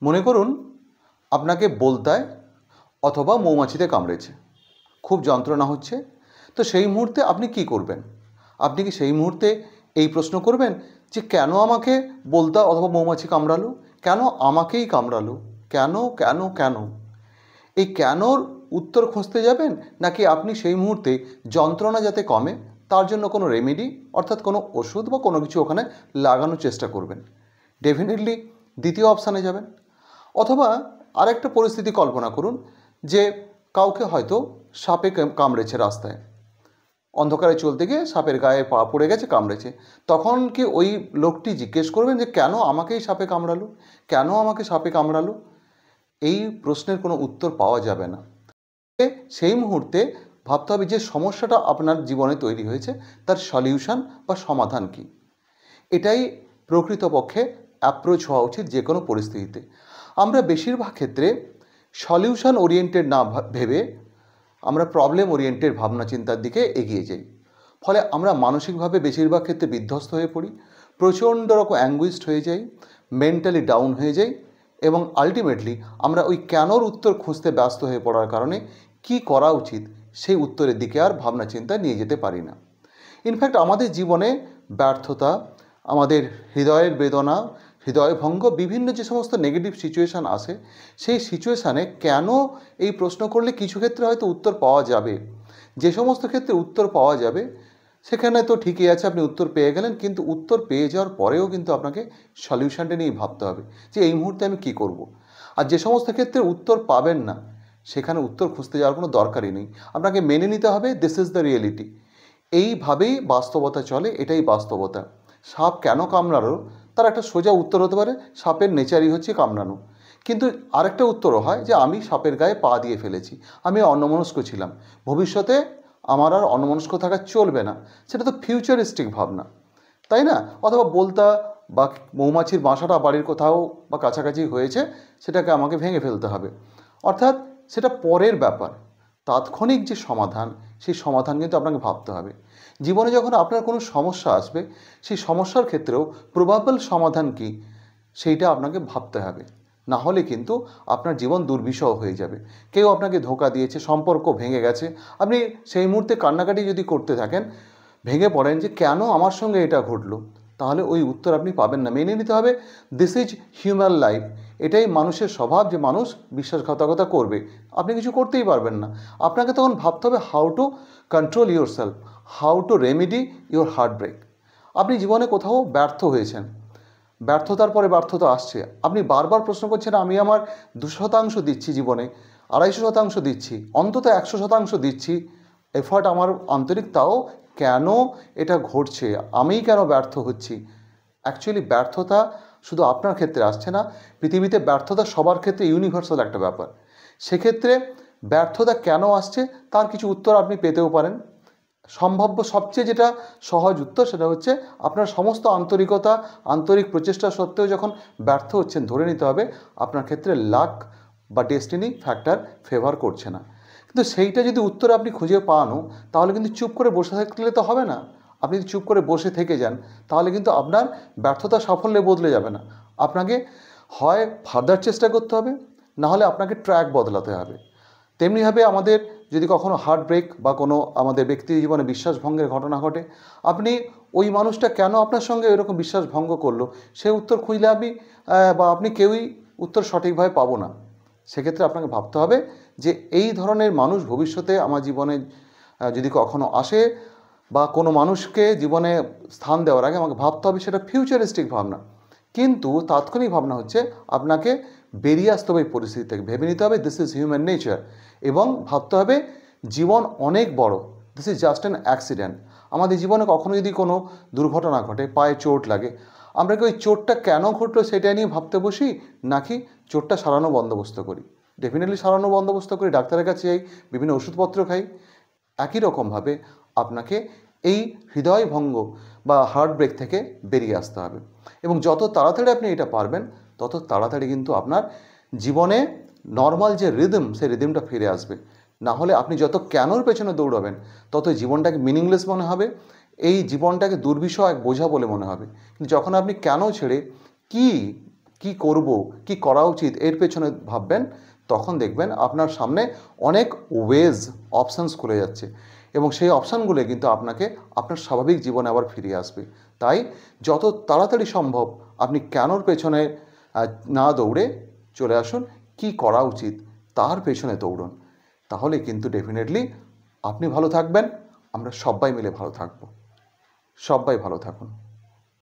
মনে করুন আপনাকে বলতায় অথবা মৌমাছিতে কামড়েছে, খুব যন্ত্রণা হচ্ছে। তো সেই মুহূর্তে আপনি কি করবেন? আপনি কি সেই মুহূর্তে এই প্রশ্ন করবেন যে কেন আমাকে বলতা অথবা মৌমাছি কামড়ালো, কেন আমাকেই কামড়ালো, কেন কেন কেন? এই কেনর উত্তর খুঁজতে যাবেন, নাকি আপনি সেই মুহূর্তে যন্ত্রণা যাতে কমে তার জন্য কোনো রেমেডি অর্থাৎ কোনো ওষুধ বা কোনো কিছু ওখানে লাগানোর চেষ্টা করবেন? ডেফিনেটলি দ্বিতীয় অপশানে যাবেন। অথবা আরেকটা পরিস্থিতি কল্পনা করুন যে কাউকে হয়তো সাপে কামড়েছে, রাস্তায় অন্ধকারে চলতে গিয়ে সাপের গায়ে পা পড়ে গেছে, কামড়েছে। তখন কি ওই লোকটি জিজ্ঞেস করবেন যে কেন আমাকেই সাপে কামড়ালো, কেন আমাকে সাপে কামড়ালো? এই প্রশ্নের কোনো উত্তর পাওয়া যাবে না। সেই মুহূর্তে ভাবতে হবে যে সমস্যাটা আপনার জীবনে তৈরি হয়েছে তার সলিউশন বা সমাধান কি। এটাই প্রকৃতপক্ষে অ্যাপ্রোচ হওয়া উচিত যে কোনো পরিস্থিতিতে। আমরা বেশিরভাগ ক্ষেত্রে সলিউশন ওরিয়েন্টেড না ভেবে আমরা প্রবলেম ওরিয়েন্টেড ভাবনা চিন্তার দিকে এগিয়ে যাই। ফলে আমরা মানসিকভাবে বেশিরভাগ ক্ষেত্রে বিধ্বস্ত হয়ে পড়ি, প্রচণ্ড রকম অ্যাঙ্গুইশড হয়ে যাই, মেন্টালি ডাউন হয়ে যাই, এবং আলটিমেটলি আমরা ওই কেনর উত্তর খুঁজতে ব্যস্ত হয়ে পড়ার কারণে কি করা উচিত সেই উত্তরের দিকে আর ভাবনা চিন্তা নিয়ে যেতে পারি না। ইনফ্যাক্ট আমাদের জীবনে ব্যর্থতা, আমাদের হৃদয়ের বেদনা, হৃদয়ভঙ্গ, বিভিন্ন যে সমস্ত নেগেটিভ সিচুয়েশান আসে, সেই সিচুয়েশানে কেন এই প্রশ্ন করলে কিছু ক্ষেত্রে হয়তো উত্তর পাওয়া যাবে। যে সমস্ত ক্ষেত্রে উত্তর পাওয়া যাবে সেখানে তো ঠিকই আছে, আপনি উত্তর পেয়ে গেলেন, কিন্তু উত্তর পেয়ে যাওয়ার পরেও কিন্তু আপনাকে সলিউশনটা নিয়ে ভাবতে হবে যে এই মুহূর্তে আমি কী করব। আর যে সমস্ত ক্ষেত্রে উত্তর পাবেন না সেখানে উত্তর খুঁজতে যাওয়ার কোনো দরকারই নেই। আপনাকে মেনে নিতে হবে দিস ইজ দ্য রিয়েলিটি। এইভাবেই বাস্তবতা চলে, এটাই বাস্তবতা। সাপ কেন কামড়ালো তার একটা সোজা উত্তর হতে পারে সাপের নেচারই হচ্ছে কামড়ানো। কিন্তু আরেকটা উত্তরও হয় যে আমি সাপের গায়ে পা দিয়ে ফেলেছি, আমি অন্যমনস্ক ছিলাম, ভবিষ্যতে আমার আর অন্যমনস্ক থাকা চলবে না। সেটা তো ফিউচারিস্টিক ভাবনা, তাই না? অথবা বলতা বা মৌমাছির বাসাটা বাড়ির কোথাও বা কাছাকাছি হয়েছে, সেটাকে আমাকে ভেঙে ফেলতে হবে, অর্থাৎ সেটা পরের ব্যাপার। তাৎক্ষণিক যে সমাধান, সেই সমাধান কিন্তু আপনাকে ভাবতে হবে। জীবনে যখন আপনার কোনো সমস্যা আসবে, সেই সমস্যার ক্ষেত্রেও প্রবাবল সমাধান কি সেইটা আপনাকে ভাবতে হবে। না হলে কিন্তু আপনার জীবন দুর্বিষহ হয়ে যাবে। কেউ আপনাকে ধোঁকা দিয়েছে, সম্পর্ক ভেঙে গেছে, আপনি সেই মুহূর্তে কান্নাকাটি যদি করতে থাকেন, ভেঙে পড়েন যে কেন আমার সঙ্গে এটা ঘটলো, তাহলে ওই উত্তর আপনি পাবেন না। মেনে নিতে হবে দিস ইজ হিউম্যান লাইফ। এটাই মানুষের স্বভাব যে মানুষ বিশ্বাসঘাতকতা করবে, আপনি কিছু করতেই পারবেন না। আপনাকে তখন ভাবতে হবে how to control your self, how to remedy your heart break. আপনি জীবনে কোথাও ব্যর্থ হয়েছেন, ব্যর্থতার পরে ব্যর্থতা আসছে, আপনি বারবার প্রশ্ন করছেন আমি আমার 200% দিচ্ছি জীবনে, 250% দিচ্ছি, অন্তত 100% দিচ্ছি এফর্ট আমার আন্তরিক, তাও কেন এটা ঘটছে, আমিই কেন ব্যর্থ হচ্ছি? অ্যাকচুয়ালি ব্যর্থতা শুধু আপনার ক্ষেত্রে আসছে না, পৃথিবীতে ব্যর্থতা সবার ক্ষেত্রে ইউনিভার্সাল একটা ব্যাপার। সেক্ষেত্রে ব্যর্থতা কেন আসছে তার কিছু উত্তর আপনি পেতেও পারেন। সম্ভাব্য সবচেয়ে যেটা সহজ উত্তর সেটা হচ্ছে আপনার সমস্ত আন্তরিকতা, আন্তরিক প্রচেষ্টা সত্ত্বেও যখন ব্যর্থ হচ্ছেন, ধরে নিতে হবে আপনার ক্ষেত্রে লাক বা ডেস্টিনি ফ্যাক্টর ফেভার করছে না। কিন্তু সেইটা যদি উত্তর আপনি খুঁজে পানও, তাহলে কিন্তু চুপ করে বসে থাকলে তো হবে না। আপনি যদি চুপ করে বসে থেকে যান তাহলে কিন্তু আপনার ব্যর্থতা সাফল্যে বদলে যাবে না। আপনাকে হয় ফার্দার চেষ্টা করতে হবে, না হলে আপনাকে ট্র্যাক বদলাতে হবে। তেমনিভাবে আমাদের যদি কখনো হার্ট ব্রেক বা কোনো আমাদের ব্যক্তি জীবনে বিশ্বাসভঙ্গের ঘটনা ঘটে, আপনি ওই মানুষটা কেন আপনার সঙ্গে এরকম বিশ্বাসভঙ্গ করলো সেই উত্তর খুঁজলে আপনি কেউই উত্তর সঠিকভাবে পাবো না। সেক্ষেত্রে আপনাকে ভাবতে হবে যে এই ধরনের মানুষ ভবিষ্যতে আমার জীবনে যদি কখনো আসে, বা কোনো মানুষকে জীবনে স্থান দেওয়ার আগে আমাকে ভাবতে হবে সেটা ফিউচারিস্টিক ভাবনা। কিন্তু তাৎক্ষণিক ভাবনা হচ্ছে আপনাকে বেরিয়ে আসতে হবে এই পরিস্থিতি থেকে, ভেবে নিতে হবে দিস ইজ হিউম্যান নেচার, এবং ভাবতে হবে জীবন অনেক বড়, this is just an accident. আমাদের জীবনে কখনো যদি কোনো দুর্ঘটনা ঘটে, পায়ে চোট লাগে, আমরা কি ওই চোটটা কেন ঘটলো সেটা নিয়ে ভাবতে বসি, নাকি চোটটা সারানো বন্দোবস্ত করি? ডেফিনেটলি সারানো বন্দোবস্ত করি, ডাক্তারের কাছে যাই, বিভিন্ন ওষুধপত্র খাই। একই রকমভাবে আপনাকে এই হৃদয়ভঙ্গ বা হার্ট ব্রেক থেকে বেরিয়ে আসতে হবে, এবং যত তাড়াতাড়ি আপনি এটা পারবেন তত তাড়াতাড়ি কিন্তু আপনার জীবনে নর্মাল যে রিদম, সেই রিদমটা ফিরে আসবে। না হলে আপনি যত কেনর পেছনে দৌড়াবেন তত জীবনটাকে মিনিংলেস মনে হবে, এই জীবনটাকে দুর্বিষহ এক বোঝা বলে মনে হবে। কিন্তু যখন আপনি কেন ছেড়ে কি কি করব, কি করা উচিত এর পেছনে ভাববেন, তখন দেখবেন আপনার সামনে অনেক ওয়েজ অপশানস খুলে যাচ্ছে এবং সেই অপশানগুলো কিন্তু আপনাকে আপনার স্বাভাবিক জীবনে আবার ফিরিয়ে আসবে। তাই যত তাড়াতাড়ি সম্ভব আপনি কেনর পেছনে না দৌড়ে চলে আসুন কি করা উচিত তার পেছনে দৌড়ুন। তাহলে কিন্তু ডেফিনেটলি আপনি ভালো থাকবেন, আমরা সবাই মিলে ভালো থাকব। সবাই ভালো থাকুন।